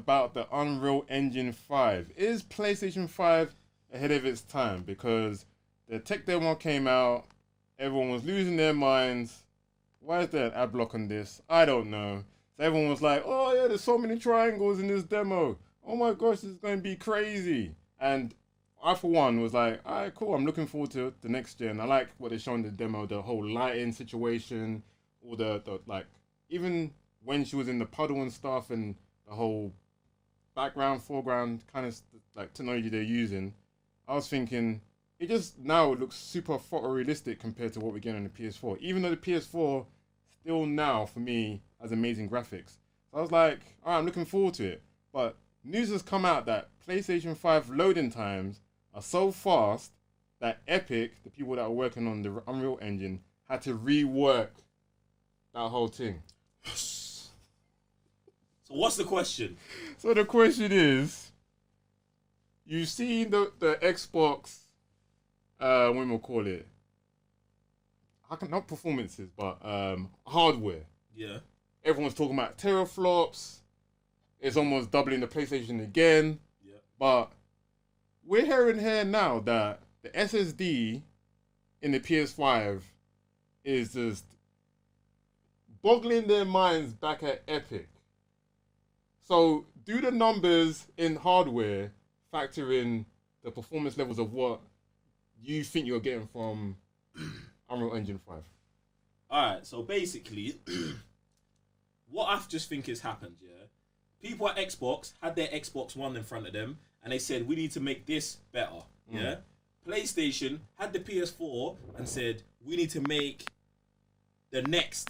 about the Unreal Engine 5. Is PlayStation 5 ahead of its time? Because the tech demo came out, everyone was losing their minds. Why is there an ad block on this? I don't know. So everyone was like, oh yeah, there's so many triangles in this demo. Oh my gosh, this is going to be crazy. And I, for one, was like, all right, cool. I'm looking forward to the next gen. I like what they showed in the demo, the whole lighting situation, all the like, even when she was in the puddle and stuff, and the whole background, foreground kind of like technology they're using. I was thinking, it just now looks super photorealistic compared to what we get on the PS4. Even though the PS4 still now, for me, has amazing graphics. So I was like, all right, I'm looking forward to it. But news has come out that PlayStation 5 loading times are so fast that Epic, the people that are working on the Unreal Engine, had to rework that whole thing. So what's the question? So the question is, you see the Xbox, what we'll call it, not performances, but hardware. Yeah. Everyone's talking about terraflops. It's almost doubling the PlayStation again. Yeah. But we're hearing here now that the SSD in the PS5 is just boggling their minds back at Epic. So do the numbers in hardware factor in the performance levels of what you think you're getting from Unreal Engine 5? Alright, so basically, what I just think has happened, yeah? People at Xbox had their Xbox One in front of them, and they said, we need to make this better, yeah? PlayStation had the PS4 and said, we need to make the next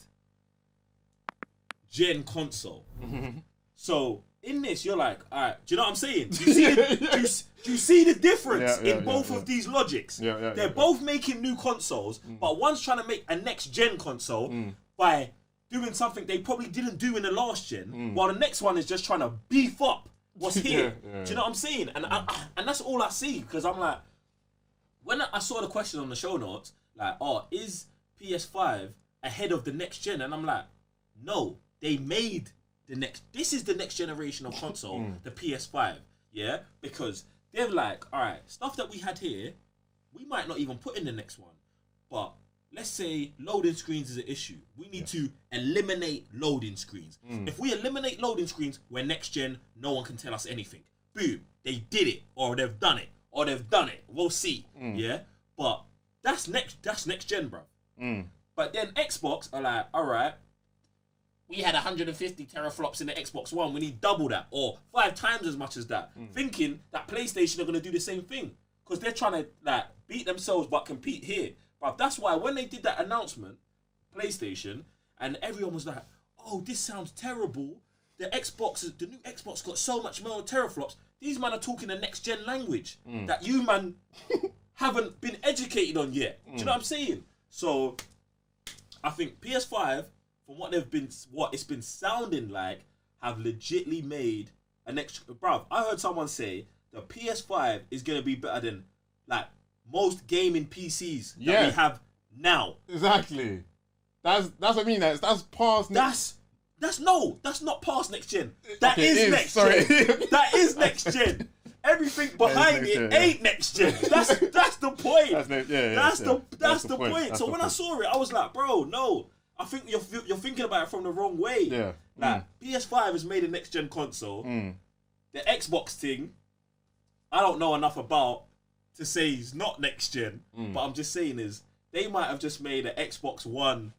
gen console. So, in this, you're like, all right, do you know what I'm saying? Do you see the difference in both of these logics? They're both making new consoles, but one's trying to make a next-gen console by doing something they probably didn't do in the last gen, while the next one is just trying to beef up what's here. Do you know what I'm saying? And and that's all I see, because I'm like, when I saw the question on the show notes, like, oh, is PS5 ahead of the next gen? And I'm like, no, they made this is the next generation of console, the PS5, yeah? Because they're like, all right, stuff that we had here, we might not even put in the next one. But let's say loading screens is an issue. We need to eliminate loading screens. If we eliminate loading screens, we're next gen, no one can tell us anything. Boom, they did it, or they've done it, or they've done it. We'll see, yeah? But that's next gen, bro. But then Xbox are like, all right, we had 150 teraflops in the Xbox One. We need double that, or 5 times as much as that. Thinking that PlayStation are going to do the same thing, because they're trying to like beat themselves but compete here. But that's why when they did that announcement, PlayStation, and everyone was like, "Oh, this sounds terrible. The new Xbox got so much more teraflops. These man are talking the next gen language that you man haven't been educated on yet." Do you know what I'm saying? So I think PS5, from what it's been sounding like, have legitly made an extra. Bruv, I heard someone say the PS5 is gonna be better than like most gaming PCs that we have now. Exactly. That's what I mean. That's past. That's not past next gen. That is next gen. That is next gen. Everything behind it ain't next gen. That's the point. That's the point. So when I saw it, I was like, bro, no. I think you're thinking about it from the wrong way. Yeah. Like, PS5 has made a next gen console. The Xbox thing, I don't know enough about to say it's not next gen. But I'm just saying is they might have just made an Xbox One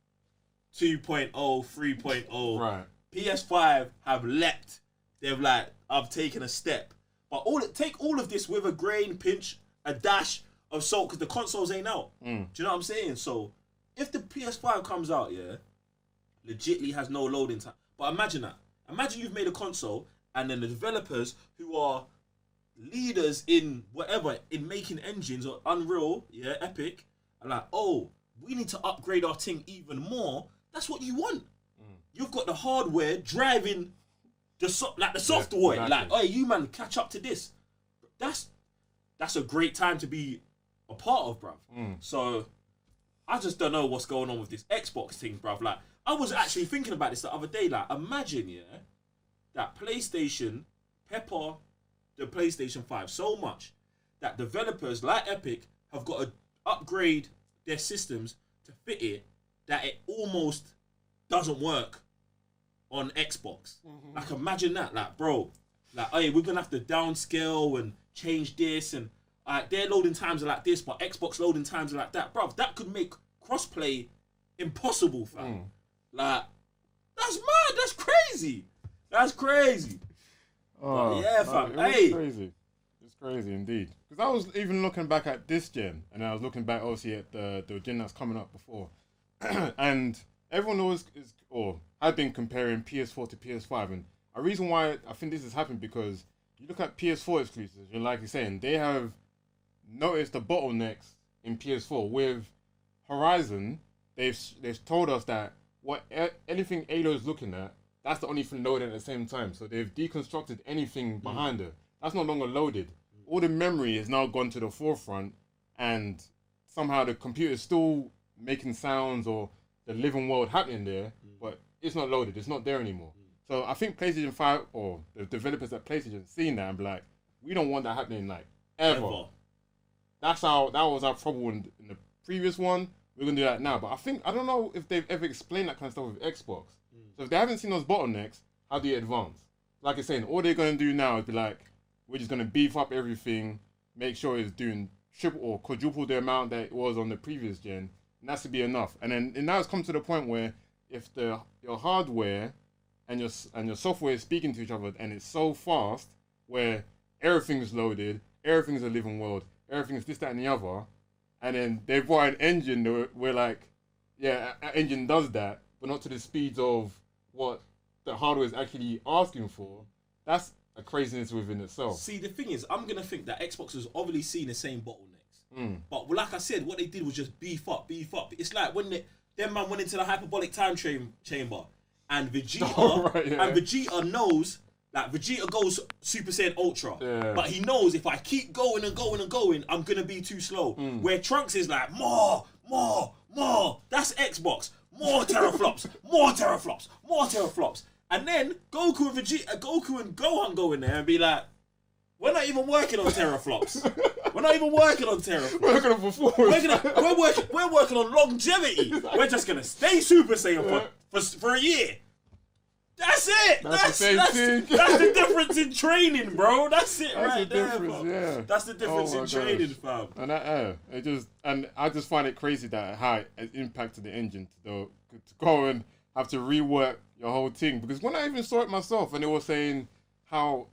2.0, 3.0. Right. PS5 have leapt. They've like, I've taken a step. But take all of this with a grain, pinch, a dash of salt, because the consoles ain't out. Do you know what I'm saying? So if the PS5 comes out, legitly has no loading time. But imagine that. Imagine you've made a console, and then the developers who are leaders in whatever, in making engines or Unreal, Epic, are like, oh, we need to upgrade our thing even more. That's what you want. You've got the hardware driving the software. Exactly. Like, oh, you man, catch up to this. That's a great time to be a part of, bruv. So I just don't know what's going on with this Xbox thing, bruv. Like, I was actually thinking about this the other day. Like, imagine, that PlayStation pepper the PlayStation 5 so much that developers like Epic have got to upgrade their systems to fit it, that it almost doesn't work on Xbox. Like, imagine that. Like, bro, like, hey, we're going to have to downscale and change this, and their loading times are like this, but Xbox loading times are like that. Bro, that could make crossplay impossible, fam. Like, that's mad. That's crazy. That's crazy. Oh, yeah, fam. It's crazy. It's crazy indeed. Because I was even looking back at this gen, and I was looking back obviously at the gen that's coming up before, and everyone always had been comparing PS4 to PS5, and a reason why I think this has happened because you look at PS4 exclusives, and like you're saying, they have noticed the bottlenecks in PS4 with Horizon. They've told us that anything Alo's looking at, that's the only thing loaded at the same time. So they've deconstructed anything behind it. That's no longer loaded. All the memory has now gone to the forefront, and somehow the computer's still making sounds or the living world happening there, but it's not loaded. It's not there anymore. So I think PlayStation 5 or the developers at PlayStation seen that and be like, we don't want that happening like ever. That was our problem in the previous one. We're gonna do that now. But I don't know if they've ever explained that kind of stuff with Xbox. So if they haven't seen those bottlenecks, how do you advance? Like I'm saying, all they're gonna do now is be like, we're just gonna beef up everything, make sure it's doing triple or quadruple the amount that it was on the previous gen, and that should be enough. And now it's come to the point where if your hardware and your software is speaking to each other and it's so fast where everything's loaded, everything's a living world, everything's this, that, and the other, and then they brought an engine where like, yeah, an engine does that, but not to the speeds of what the hardware is actually asking for. That's a craziness within itself. See, the thing is, I'm gonna think that Xbox has obviously seen the same bottlenecks, but like I said, what they did was just beef up. It's like when them man went into the hyperbolic time chamber, and Vegeta, Vegeta knows that Vegeta goes Super Saiyan Ultra, but he knows if I keep going and going and going, I'm gonna be too slow. Where Trunks is like more. That's Xbox. More terraflops, more terraflops, more terraflops. And then Goku and Gohan go in there and be like, we're not even working on terraflops. We're not even working on terraflops. We're working on performance. We're working on longevity. We're just gonna stay Super Saiyan for a year. That's it. That's the difference in training, bro. That's it right there, fam. Yeah. That's the difference in training, fam. And I just find it crazy that how it impacted the engine to go and have to rework your whole thing. Because when I even saw it myself, and they were saying how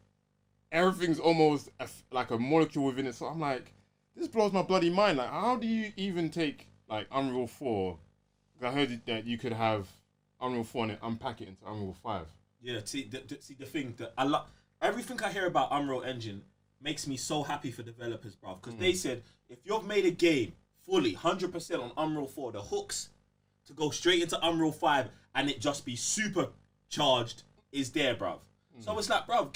everything's almost like a molecule within it, so I'm like, this blows my bloody mind. Like, how do you even take like Unreal 4? Because I heard that you could have Unreal 4 and unpack it into Unreal 5. Yeah, see the thing that I love, everything I hear about Unreal Engine makes me so happy for developers, bruv. Because they said if you've made a game fully 100% on Unreal 4, the hooks to go straight into Unreal 5 and it just be supercharged is there, bruv. So it's like, bruv,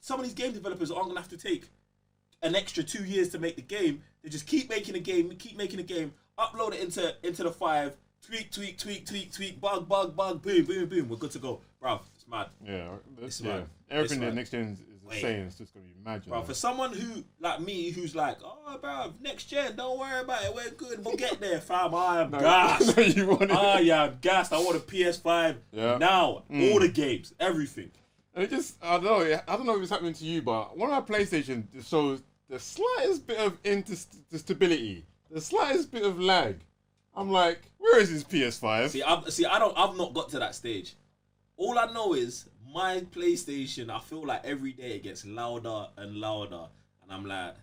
some of these game developers aren't gonna have to take an extra 2 years to make the game. They just keep making a game, upload it into the 5. Tweak, bug, boom, we're good to go. Bruv, it's mad. Yeah, it's mad. Everything that next gen is saying is just going to be mad. Bruv, for someone who, like me, who's like, oh, bruv, next gen, don't worry about it, we're good, we'll get there, fam. I am gassed. I am gassed. I want a PS5 now. All the games, everything. And it just, I don't know if it's happening to you, but one of my PlayStation shows the slightest bit of instability, the slightest bit of lag. I'm like, where is his PS5? I've not got to that stage. All I know is my PlayStation, I feel like every day it gets louder and louder, and I'm like,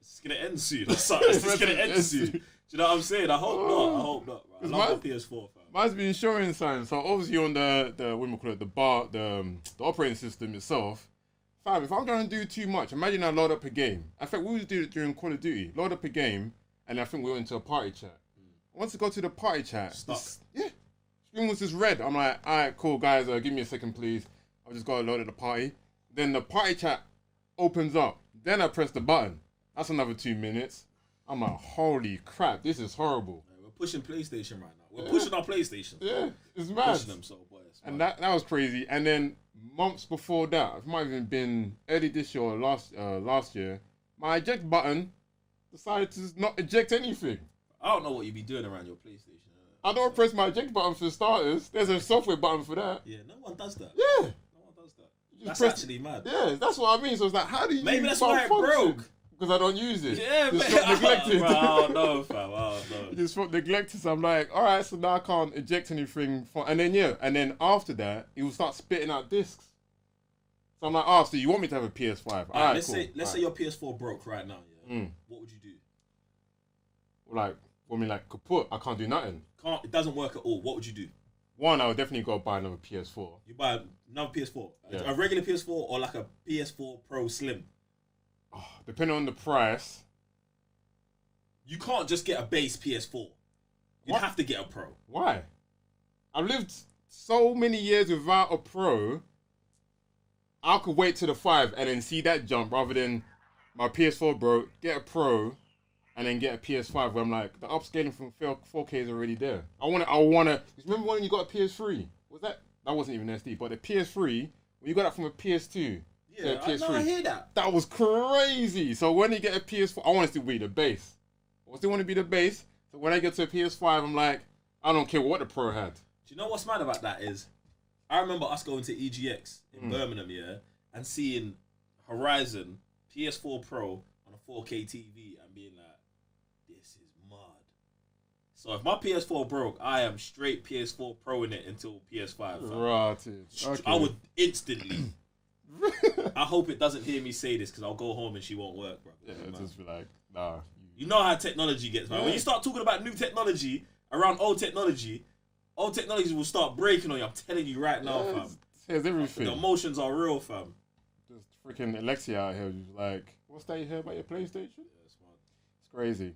it's gonna end soon. It's just gonna end soon. Do you know what I'm saying? I hope not, bro. I love my PS4, fam. Mine's been showing signs. So obviously on the operating system itself, fam, if I'm gonna do too much, imagine I load up a game. In fact, we would do it during Call of Duty. Load up a game. And I think we went into a party chat. Once I go to the party chat, screen was just red. I'm like, all right, cool, guys, give me a second, please. I'll just go load at the party. Then the party chat opens up. Then I press the button. That's another 2 minutes. I'm like, holy crap, this is horrible. Yeah, we're pushing PlayStation right now. We're pushing our PlayStation. Yeah, it's mad. Pushing them, so boy, and that was crazy. And then months before that, it might have even been early this year or last year, my eject button decided to not eject anything. I don't know what you be doing around your PlayStation. I don't press my eject button for starters. There's a software button for that. Yeah, no one does that. Yeah. No one does that. That's actually mad. Yeah, that's what I mean. So it's like, how do you maybe that's why it broke. Because I don't use it. Yeah, just got neglected. Bro, I don't know, fam. I don't know. Just got neglected. So I'm like, all right, so now I can't eject anything. And then after that, it will start spitting out discs. So I'm like, oh, so you want me to have a PS5? All right, let's say your PS4 broke right now. Yeah. What would you do? Like, kaput. I can't do nothing. It doesn't work at all. What would you do? One, I would definitely go buy another PS4. You buy another PS4? Yeah. A regular PS4 or like a PS4 Pro Slim? Oh, depending on the price. You can't just get a base PS4. You'd have to get a Pro. Why? I've lived so many years without a Pro. I could wait till the 5 and then see that jump rather than my PS4 broke, get a Pro, and then get a PS5 where I'm like, the upscaling from 4K is already there. I wanna. Remember when you got a PS3? Was that wasn't even SD, but the PS3 when you got that from a PS2. Yeah, PS3. I hear that. That was crazy. So when you get a PS4, I want it to be the base. I still want to be the base. So when I get to a PS5, I'm like, I don't care what the Pro had. Do you know what's mad about that is, I remember us going to EGX in Birmingham, and seeing Horizon PS4 Pro on a 4K TV and being like, this is mad. So if my PS4 broke, I am straight PS4 Pro in it until PS5. Right. Okay. I would instantly. I hope it doesn't hear me say this because I'll go home and she won't work, bro. Yeah, just be like, nah. You know how technology gets, man. Yeah. When you start talking about new technology around old technology will start breaking on you. I'm telling you right now, fam. Here's everything. The emotions are real, fam. Just freaking Alexia out here, just like, what's that you heard about your PlayStation? Yeah, it's mad. It's crazy.